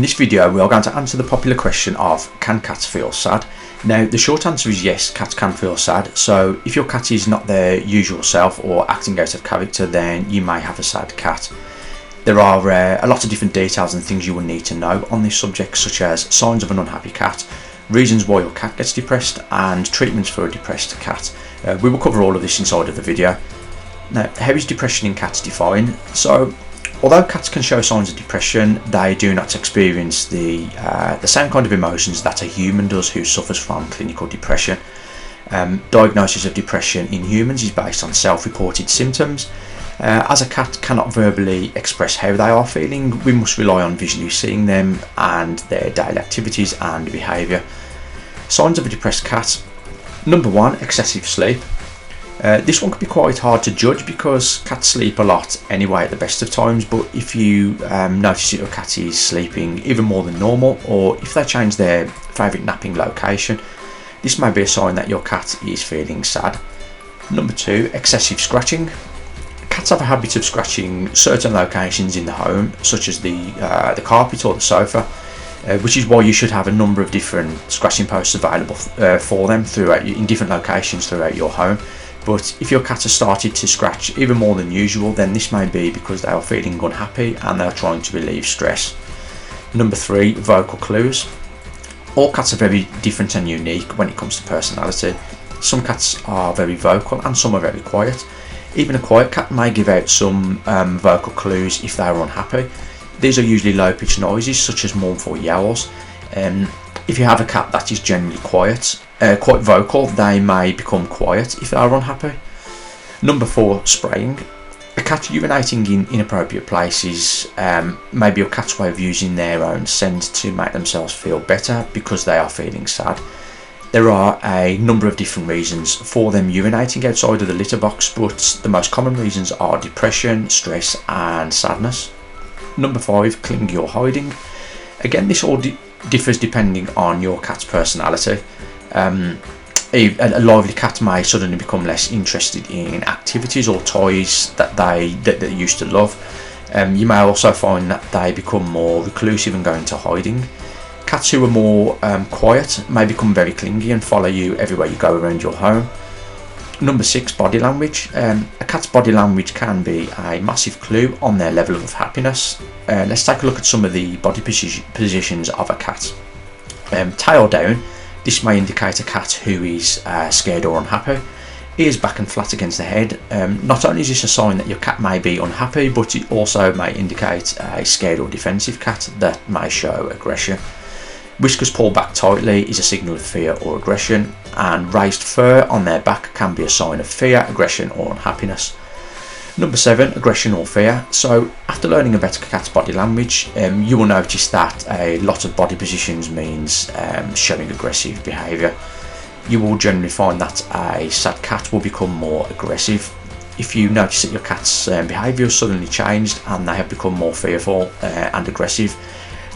In this video we are going to answer the popular question of can cats feel sad? Now the short answer is yes, cats can feel sad. So if your cat is not their usual self or acting out of character, then you may have a sad cat. There are a lot of different details and things you will need to know on this subject, such as signs of an unhappy cat, reasons why your cat gets depressed, and treatments for a depressed cat. We will cover all of this inside of the video. Now, how is depression in cats defined? So although cats can show signs of depression, they do not experience the same kind of emotions that a human does who suffers from clinical depression. Diagnosis of depression in humans is based on self-reported symptoms. As a cat cannot verbally express how they are feeling, we must rely on visually seeing them and their daily activities and behaviour. Signs of a depressed cat. Number 1, excessive sleep. This one can be quite hard to judge because cats sleep a lot anyway at the best of times, but if you notice that your cat is sleeping even more than normal, or if they change their favourite napping location, this may be a sign that your cat is feeling sad. Number 2, excessive scratching. Cats have a habit of scratching certain locations in the home, such as the carpet or the sofa, which is why you should have a number of different scratching posts available for them in different locations throughout your home. But if your cat has started to scratch even more than usual, then this may be because they are feeling unhappy and they are trying to relieve stress. Number 3, vocal clues. All cats are very different and unique when it comes to personality. Some cats are very vocal and some are very quiet. Even a quiet cat may give out some vocal clues if they are unhappy. These are usually low-pitched noises such as mournful yowls. If you have a cat that is generally quite vocal, they may become quiet if they are unhappy. Number 4, spraying. A cat urinating in inappropriate places may be your cat's way of using their own scent to make themselves feel better because they are feeling sad. There are a number of different reasons for them urinating outside of the litter box, but the most common reasons are depression, stress and sadness. Number 5, clingy or hiding. Again, this all differs depending on your cat's personality. A lively cat may suddenly become less interested in activities or toys that they used to love. You may also find that they become more reclusive and go into hiding. Cats who are more quiet may become very clingy and follow you everywhere you go around your home. Number 6, body language. A cat's body language can be a massive clue on their level of happiness. Let's take a look at some of the body positions of a cat. Tail down. This may indicate a cat who is scared or unhappy. Ears back and flat against the head. Not only is this a sign that your cat may be unhappy, but it also may indicate a scared or defensive cat that may show aggression. Whiskers pulled back tightly is a signal of fear or aggression, and raised fur on their back can be a sign of fear, aggression or unhappiness. Number 7, aggression or fear. So after learning about a cat's body language, you will notice that a lot of body positions means showing aggressive behaviour. You will generally find that a sad cat will become more aggressive. If you notice that your cat's behaviour has suddenly changed and they have become more fearful and aggressive,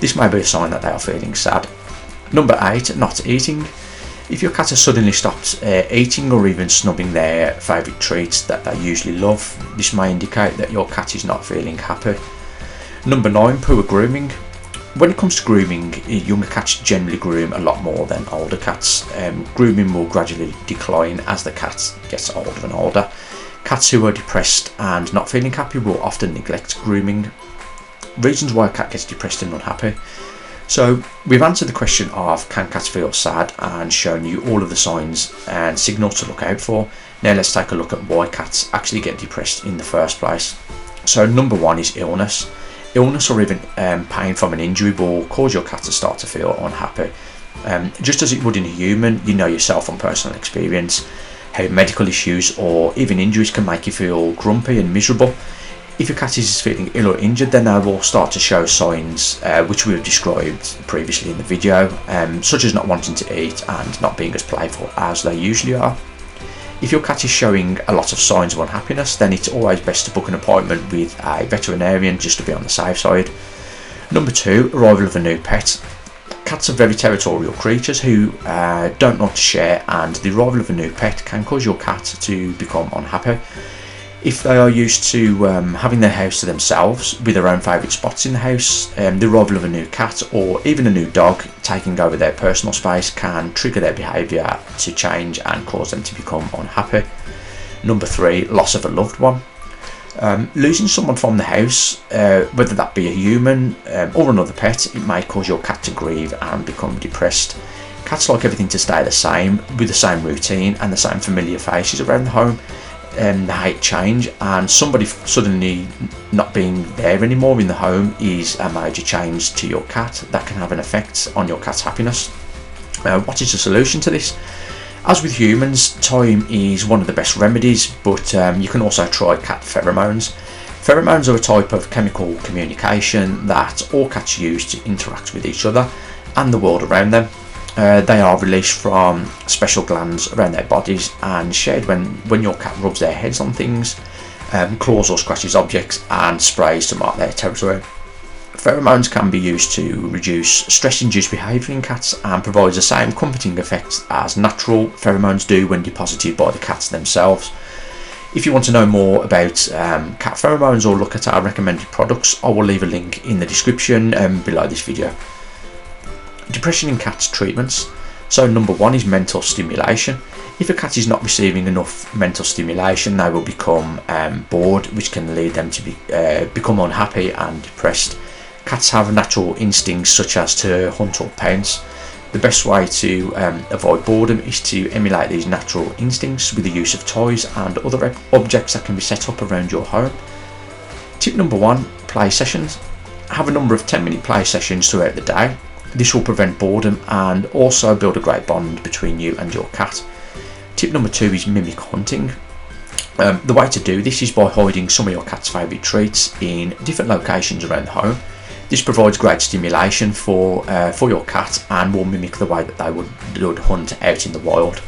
this may be a sign that they are feeling sad. Number 8, not eating. If your cat has suddenly stopped eating or even snubbing their favourite treats that they usually love, this may indicate that your cat is not feeling happy. Number 9, poor grooming. When it comes to grooming, younger cats generally groom a lot more than older cats. Grooming will gradually decline as the cat gets older and older. Cats who are depressed and not feeling happy will often neglect grooming. Reasons why a cat gets depressed and unhappy. So we've answered the question of can cats feel sad and shown you all of the signs and signals to look out for. Now let's take a look at why cats actually get depressed in the first place. So number 1 is illness. Illness or even pain from an injury will cause your cat to start to feel unhappy. Just as it would in a human, you know yourself from personal experience how medical issues or even injuries can make you feel grumpy and miserable. If your cat is feeling ill or injured, then they will start to show signs which we have described previously in the video, such as not wanting to eat and not being as playful as they usually are. If your cat is showing a lot of signs of unhappiness, then it's always best to book an appointment with a veterinarian just to be on the safe side. Number 2, arrival of a new pet. Cats are very territorial creatures who don't like to share, and the arrival of a new pet can cause your cat to become unhappy. If they are used to having their house to themselves with their own favourite spots in the house, the arrival of a new cat or even a new dog taking over their personal space can trigger their behaviour to change and cause them to become unhappy. Number 3, loss of a loved one. Losing someone from the house, whether that be a human or another pet, it may cause your cat to grieve and become depressed. Cats like everything to stay the same, with the same routine and the same familiar faces around the home. They hate change, and somebody suddenly not being there anymore in the home is a major change to your cat that can have an effect on your cat's happiness. What is the solution to this? As with humans, time is one of the best remedies, but you can also try cat pheromones. Pheromones are a type of chemical communication that all cats use to interact with each other and the world around them. They are released from special glands around their bodies and shared when your cat rubs their heads on things, claws or scratches objects, and sprays to mark their territory. Pheromones can be used to reduce stress-induced behaviour in cats and provides the same comforting effect as natural pheromones do when deposited by the cats themselves. If you want to know more about cat pheromones or look at our recommended products, I will leave a link in the description below this video. Depression in cats treatments. So number 1 is mental stimulation. If a cat is not receiving enough mental stimulation, they will become bored, which can lead them to become unhappy and depressed. Cats have natural instincts such as to hunt or pounce. The best way to avoid boredom is to emulate these natural instincts with the use of toys and other objects that can be set up around your home. Tip number 1, play sessions. Have a number of 10-minute play sessions throughout the day. This will prevent boredom and also build a great bond between you and your cat. Tip number 2 is mimic hunting. The way to do this is by hiding some of your cat's favourite treats in different locations around the home. This provides great stimulation for your cat and will mimic the way that they would hunt out in the wild.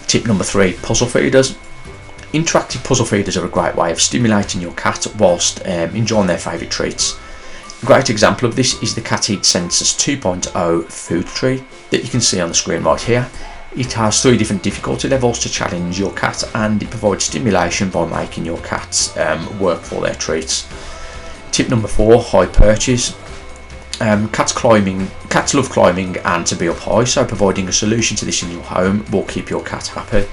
Tip number 3, puzzle feeders. Interactive puzzle feeders are a great way of stimulating your cat whilst enjoying their favourite treats. A great example of this is the Cat Eat Census 2.0 food tree that you can see on the screen right here. It has 3 different difficulty levels to challenge your cat, and it provides stimulation by making your cats work for their treats. Tip number 4, high perches. Cats love climbing and to be up high, so providing a solution to this in your home will keep your cat happy.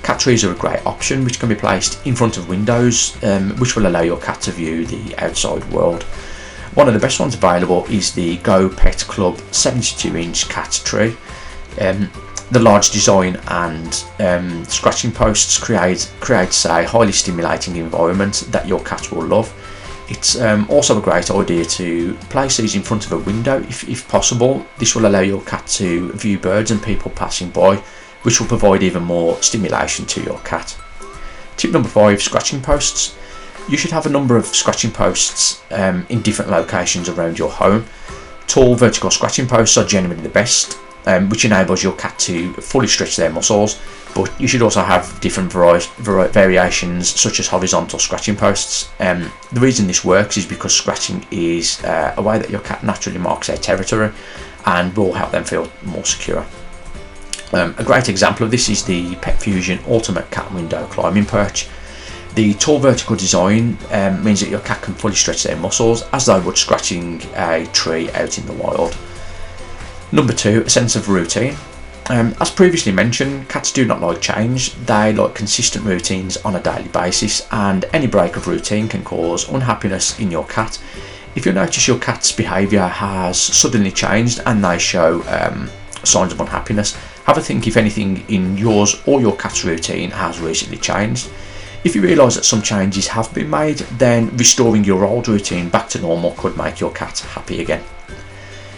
Cat trees are a great option, which can be placed in front of windows, which will allow your cat to view the outside world. One of the best ones available is the Go Pet Club 72-inch cat tree. The large design and scratching posts creates a highly stimulating environment that your cat will love. It's also a great idea to place these in front of a window if possible. This will allow your cat to view birds and people passing by, which will provide even more stimulation to your cat. Tip number 5, scratching posts. You should have a number of scratching posts in different locations around your home. Tall vertical scratching posts are generally the best, which enables your cat to fully stretch their muscles, but you should also have different variations such as horizontal scratching posts. The reason this works is because scratching is a way that your cat naturally marks their territory and will help them feel more secure. A great example of this is the Pet Fusion Ultimate Cat Window Climbing Perch. The tall vertical design means that your cat can fully stretch their muscles as they would scratching a tree out in the wild. Number 2, a sense of routine. As previously mentioned, cats do not like change. They like consistent routines on a daily basis, and any break of routine can cause unhappiness in your cat. If you notice your cat's behaviour has suddenly changed and they show signs of unhappiness, have a think if anything in yours or your cat's routine has recently changed. If you realise that some changes have been made, then restoring your old routine back to normal could make your cat happy again.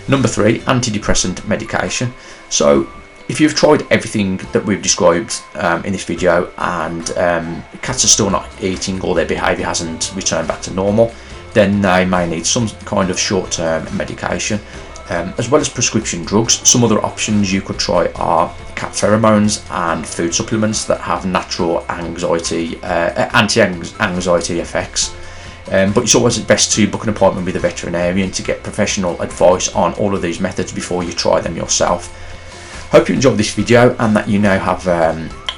Number 3, antidepressant medication. So if you've tried everything that we've described in this video and cats are still not eating or their behaviour hasn't returned back to normal, then they may need some kind of short-term medication. As well as prescription drugs, some other options you could try are cat pheromones and food supplements that have natural anti-anxiety effects. But it's always best to book an appointment with a veterinarian to get professional advice on all of these methods before you try them yourself. Hope you enjoyed this video and that you now have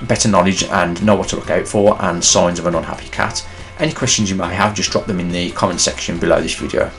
better knowledge and know what to look out for and signs of an unhappy cat. Any questions you may have, just drop them in the comment section below this video.